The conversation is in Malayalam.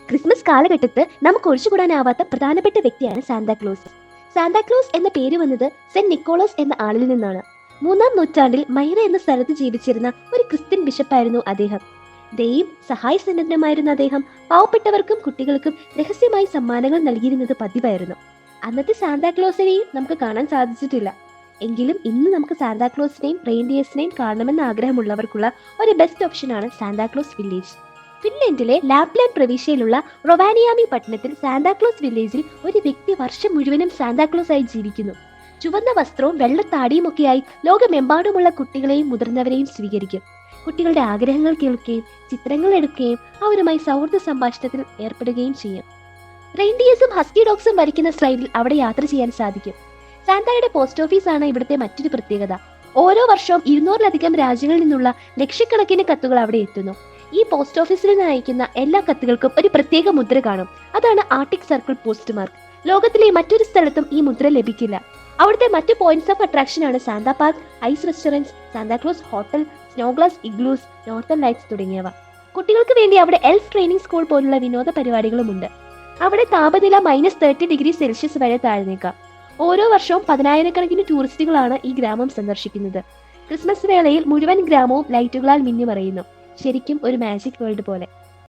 ക്രിസ്മസ് കാലഘട്ടത്ത് നമുക്ക് ഒഴിച്ചുകൂടാനാവാത്ത പ്രധാനപ്പെട്ട വ്യക്തിയാണ് സാന്താക്ലോസ്. സാന്താക്ലോസ് എന്ന പേര് വന്നത് സെന്റ് നിക്കോളാസ് എന്ന ആളിൽ നിന്നാണ്. 3-ാം നൂറ്റാണ്ടിൽ മൈറ എന്ന സ്ഥലത്ത് ജീവിച്ചിരുന്ന ഒരു ക്രിസ്ത്യൻ ബിഷപ്പായിരുന്നു അദ്ദേഹം. ദൈവം സഹായ സന്നദ്ധമായിരുന്ന അദ്ദേഹം പാവപ്പെട്ടവർക്കും കുട്ടികൾക്കും രഹസ്യമായി സമ്മാനങ്ങൾ നൽകിയിരുന്നത് പതിവായിരുന്നു. അന്നത്തെ സാന്താക്ലോസിനെയും നമുക്ക് കാണാൻ സാധിച്ചിട്ടില്ല. എങ്കിലും ഇന്ന് നമുക്ക് സാന്താക്ലോസിനെയും റെയിൻഡിയേഴ്സിനെയും കാണണമെന്ന ആഗ്രഹമുള്ളവർക്കുള്ള ഒരു ബെസ്റ്റ് ഓപ്ഷനാണ് സാന്താക്ലോസ് വില്ലേജ്. ഫിൻലൻഡിലെ ലാപ്ലാൻഡ് പ്രവിശ്യയിലുള്ള റൊവാനിയാമി പട്ടണത്തിൽ സാന്താക്ലോസ് വില്ലേജിൽ ഒരു വ്യക്തി വർഷം മുഴുവനും സാന്താക്ലോസ് ആയി ജീവിക്കുന്നു. ചുവന്ന വസ്ത്രവും വെള്ളത്താടിയും ഒക്കെയായി ലോകമെമ്പാടുമുള്ള കുട്ടികളെയും മുതിർന്നവരെയും സ്വീകരിക്കും. കുട്ടികളുടെ ആഗ്രഹങ്ങൾ കേൾക്കുകയും ചിത്രങ്ങൾ എടുക്കുകയും അവരുമായി സൗഹൃദ സംഭാഷണത്തിൽ ഏർപ്പെടുകയും ചെയ്യും. റെയിൻഡിയേഴ്സും ഹസ്കി ഡോഗ്സും വരയ്ക്കുന്ന സ്ലൈഡിൽ അവിടെ യാത്ര ചെയ്യാൻ സാധിക്കും. സാന്തായുടെ പോസ്റ്റ് ഓഫീസാണ് ഇവിടുത്തെ മറ്റൊരു പ്രത്യേകത. ഓരോ വർഷവും 200-ലധികം രാജ്യങ്ങളിൽ നിന്നുള്ള ലക്ഷക്കണക്കിന് കത്തുകൾ അവിടെ എത്തുന്നു. ഈ പോസ്റ്റ് ഓഫീസിൽ നിന്ന് അയക്കുന്ന എല്ലാ കത്തുകൾക്കും ഒരു പ്രത്യേക മുദ്ര കാണും. അതാണ് ആർട്ടിക് സർക്കിൾ പോസ്റ്റ് മാർക്ക്. ലോകത്തിലെ മറ്റൊരു സ്ഥലത്തും ഈ മുദ്ര ലഭിക്കില്ല. അവിടുത്തെ മറ്റ് പോയിന്റ്സ് ഓഫ് അട്രാക്ഷൻ ആണ് Santa Park, ice restaurants, Santa Claus hotel, snow glass igloos, northern lights തുടങ്ങിയവ. കുട്ടികൾക്ക് വേണ്ടി അവിടെ എൽഫ് ട്രെയിനിങ് സ്കൂൾ പോലുള്ള വിനോദ പരിപാടികളുമുണ്ട്. അവിടെ താപനില -30°C വരെ താഴ്ന്നേക്കാം. ഓരോ വർഷവും 10,000-കണക്കിന് ടൂറിസ്റ്റുകളാണ് ഈ ഗ്രാമം സന്ദർശിക്കുന്നത്. ക്രിസ്മസ് വേളയിൽ മുഴുവൻ ഗ്രാമവും ലൈറ്റുകളാൽ മിന്നിമറയുന്നു. ശരിക്കും ഒരു മാജിക് വേൾഡ് പോലെ.